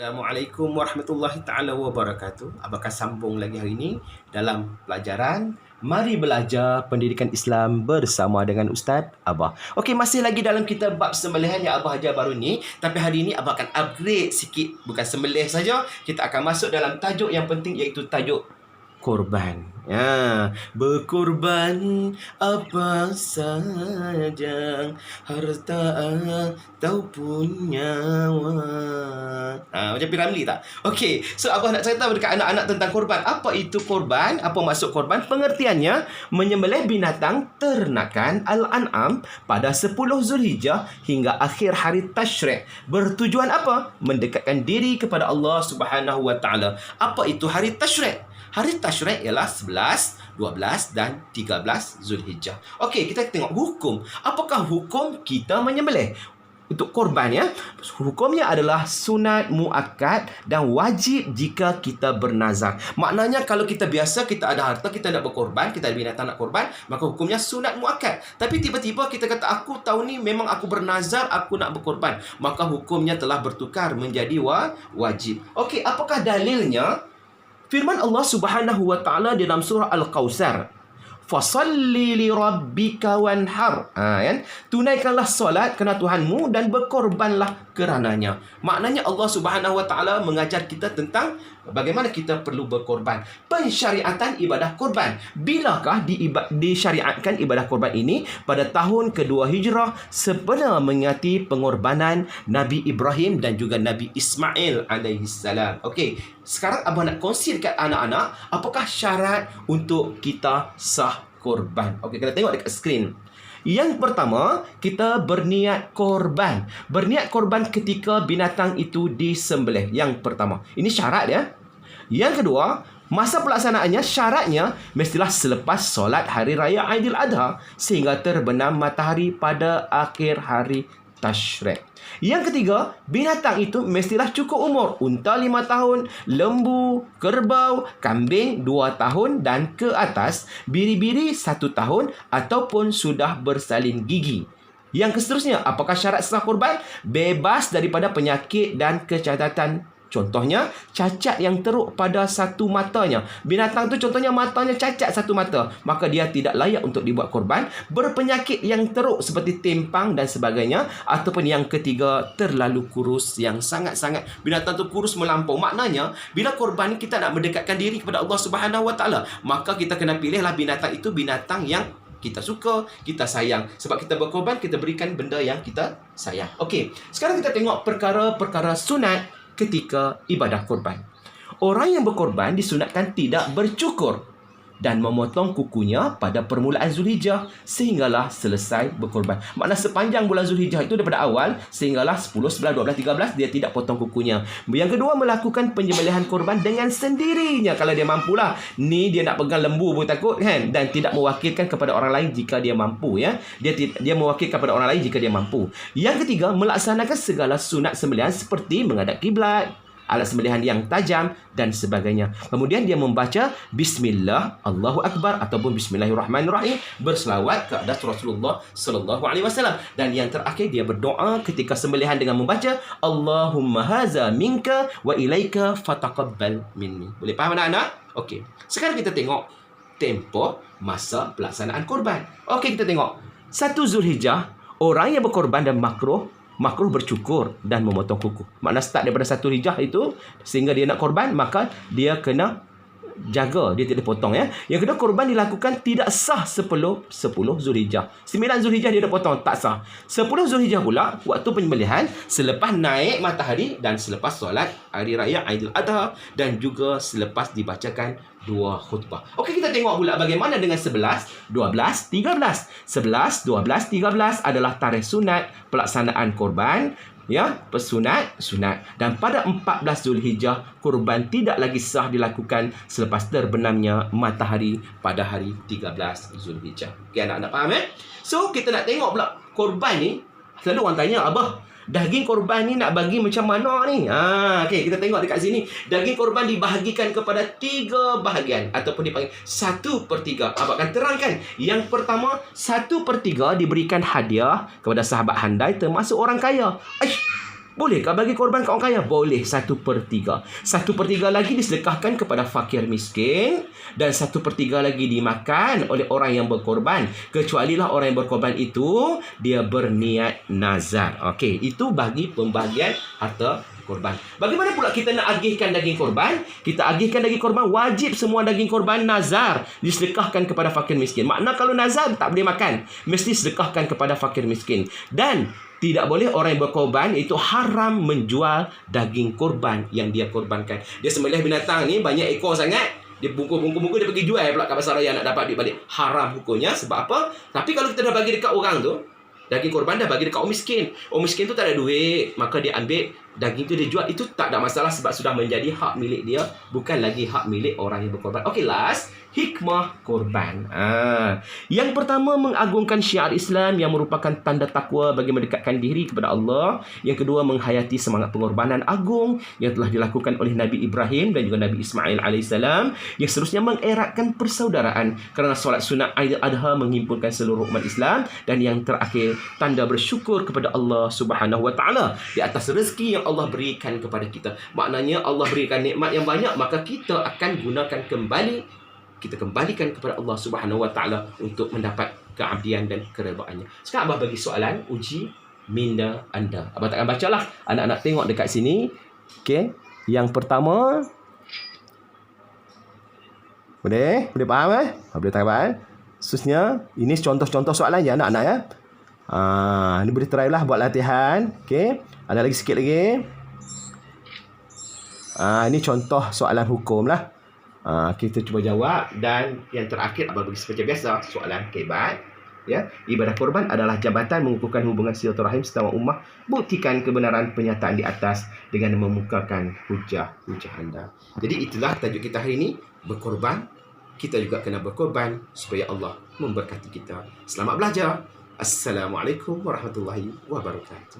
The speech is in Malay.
Assalamualaikum warahmatullahi taala wabarakatuh. Abah akan sambung lagi hari ini dalam pelajaran Mari Belajar Pendidikan Islam bersama dengan Ustaz Abah. Okey, masih lagi dalam kitab bab sembelihan yang Abah ajar baru ni, tapi hari ini Abah akan upgrade sikit, bukan sembelih saja. Kita akan masuk dalam tajuk yang penting, iaitu tajuk korban. Ya, berkorban apa saja, harta ataupun nyawa. Macam Piramli tak? Okey, so Abah nak cerita dekat anak-anak tentang korban. Apa itu korban? Apa maksud korban? Pengertiannya, menyembelih binatang ternakan Al-An'am pada 10 Zulhijjah hingga akhir hari Tashrik. Bertujuan apa? Mendekatkan diri kepada Allah Subhanahu Wa Taala. Apa itu hari Tashrik? Hari Tashrik ialah 11, 12 dan 13 Zulhijjah. Okey, kita tengok hukum. Apakah hukum kita menyembelih? Untuk korban, ya, hukumnya adalah sunat muakkad dan wajib jika kita bernazar. Maknanya kalau kita biasa, kita ada harta, kita nak berkorban, kita ada binatang nak korban, maka hukumnya sunat muakkad. Tapi tiba-tiba kita kata, aku tahun ni memang aku bernazar, aku nak berkorban, maka hukumnya telah bertukar menjadi wajib. Okey, apakah dalilnya? Firman Allah Subhanahu Wa Taala dalam surah Al-Kautsar, fasalli li rabbika wanhar. Kan? Tunaikanlah solat kerana Tuhanmu dan berkorbanlah kerananya. Maknanya Allah Subhanahu Wa Taala mengajar kita tentang bagaimana kita perlu berkorban. Pensyariatan ibadah korban. Bilakah disyariatkan ibadah korban ini? Pada tahun kedua Hijrah, sebenar mengingati pengorbanan Nabi Ibrahim dan juga Nabi Ismail alaihissalam. Okey, sekarang Abah nak kongsi dekat anak-anak apakah syarat untuk kita sah korban. Okey, kita tengok dekat skrin. Yang pertama, kita berniat korban. Berniat korban ketika binatang itu disembelih. Yang pertama. Ini syarat, ya. Yang kedua, masa pelaksanaannya, syaratnya mestilah selepas solat Hari Raya Aidiladha sehingga terbenam matahari pada akhir hari Tashrik. Yang ketiga, binatang itu mestilah cukup umur. Unta 5 tahun, lembu, kerbau, kambing 2 tahun dan ke atas, biri-biri 1 tahun ataupun sudah bersalin gigi. Yang seterusnya, apakah syarat sah korban? Bebas daripada penyakit dan kecacatan. Contohnya, cacat yang teruk pada satu matanya. Binatang tu contohnya matanya cacat satu mata, maka dia tidak layak untuk dibuat korban. Berpenyakit yang teruk seperti timpang dan sebagainya. Ataupun yang ketiga, terlalu kurus, yang sangat-sangat binatang tu kurus melampau. Maknanya, bila korban kita nak mendekatkan diri kepada Allah Subhanahu Wa Taala, maka kita kena pilihlah binatang itu binatang yang kita suka, kita sayang. Sebab kita berkorban, kita berikan benda yang kita sayang. Okey, sekarang kita tengok perkara-perkara sunat ketika ibadah korban. Orang yang berkorban disunatkan tidak bercukur dan memotong kukunya pada permulaan Zulhijjah sehinggalah selesai berkorban. Maknanya sepanjang bulan Zulhijjah itu daripada awal sehinggalah 10, 11, 12, 13 dia tidak potong kukunya. Yang kedua, melakukan penyembelihan korban dengan sendirinya kalau dia mampulah. Ni dia nak pegang lembu pun takut, kan? Dan tidak mewakilkan kepada orang lain jika dia mampu, ya. Dia mewakilkan kepada orang lain jika dia mampu. Yang ketiga, melaksanakan segala sunat sembelihan seperti menghadap kiblat, alat sembelihan yang tajam dan sebagainya. Kemudian dia membaca Bismillah, Allahu Akbar ataupun Bismillahirrahmanirrahim, berselawat ke atas Rasulullah sallallahu alaihi wasallam. Dan yang terakhir, dia berdoa ketika sembelihan dengan membaca Allahumma haza minka wa ilaika fataqabbal minni. Boleh faham anak-anak? Okey. Sekarang kita tengok tempoh masa pelaksanaan korban. Okey, kita tengok 1 Zulhijjah, orang yang berkorban dan makruh bercukur dan memotong kuku. Makna start daripada 1 Hijjah itu sehingga dia nak korban, maka dia kena jaga, dia tidak potong, ya. Yang kedua, korban dilakukan tidak sah 10 Zulhijjah. 9 Zulhijjah dia dah potong, tak sah. 10 Zulhijjah pula waktu penyembelihan selepas naik matahari dan selepas solat Hari Raya Aidiladha dan juga selepas dibacakan 2 khutbah. Okey, kita tengok pula bagaimana dengan 11, 12, 13. 11, 12, 13 adalah tarikh sunat pelaksanaan korban, ya, sunat. Dan pada 14 Zulhijjah, korban tidak lagi sah dilakukan selepas terbenamnya matahari pada hari 13 Zulhijjah. Okey, anak-anak faham, So, kita nak tengok pula korban ni. Selalu orang tanya, Abah, daging korban ni nak bagi macam mana ni? Okey, kita tengok dekat sini. Daging korban dibahagikan kepada 3 bahagian ataupun dipanggil 1/3. Abang akan terangkan. Yang pertama, 1/3 diberikan hadiah kepada sahabat handai termasuk orang kaya. Bolehkah bagi korban kat orang kaya? Boleh, 1/3. 1/3 lagi disedekahkan kepada fakir miskin, dan 1/3 lagi dimakan oleh orang yang berkorban. Kecuali lah orang yang berkorban itu dia berniat nazar. Okey, itu bagi pembahagian harta korban. Bagaimana pula kita nak agihkan daging korban? Kita agihkan daging korban, wajib semua daging korban nazar disedekahkan kepada fakir miskin. Makna kalau nazar tak boleh makan, mesti sedekahkan kepada fakir miskin. Dan tidak boleh orang yang berkorban itu haram menjual daging korban yang dia korbankan. Dia sembelih binatang ni banyak ekor sangat, dia bungkus-bungkus dia pergi jual pula kat pasar raya nak dapat duit balik. Haram hukumnya. Sebab apa? Tapi kalau kita dah bagi dekat orang tu, daging korban dah bagi dekat orang miskin, orang miskin tu tak ada duit, maka dia ambil daging tu dia jual, itu tak ada masalah sebab sudah menjadi hak milik dia, bukan lagi hak milik orang yang berkorban. Okey, last, hikmah korban. Yang pertama, mengagungkan syiar Islam yang merupakan tanda takwa bagi mendekatkan diri kepada Allah. Yang kedua, menghayati semangat pengorbanan agung yang telah dilakukan oleh Nabi Ibrahim dan juga Nabi Ismail AS. Yang seterusnya, mengeratkan persaudaraan kerana solat sunat Aidil Adha menghimpunkan seluruh umat Islam. Dan yang terakhir, tanda bersyukur kepada Allah Subhanahu Wa Taala di atas rezeki yang Allah berikan kepada kita. Maknanya Allah berikan nikmat yang banyak, maka kita akan gunakan kembali, kita kembalikan kepada Allah Subhanahu Wa Taala untuk mendapat keabdian dan keredaannya. Sekarang Abah bagi soalan uji minda anda. Abah takkan bacalah, anak-anak tengok dekat sini. Okey, yang pertama, boleh faham boleh tak faham? Khususnya ini contoh-contoh soalan ya anak-anak ya. Ini boleh try lah buat latihan. Okey, ada lagi sikit lagi. Ini contoh soalan hukum lah. Kita cuba jawab. Dan yang terakhir Abah bagi seperti biasa soalan kebat. Ya, ibadah korban adalah jabatan mengukuhkan hubungan silaturahim sesama ummah. Buktikan kebenaran pernyataan di atas dengan memukakan hujah anda. Jadi itulah tajuk kita hari ini, berkorban. Kita juga kena berkorban supaya Allah memberkati kita. Selamat belajar. Assalamualaikum warahmatullahi wabarakatuh.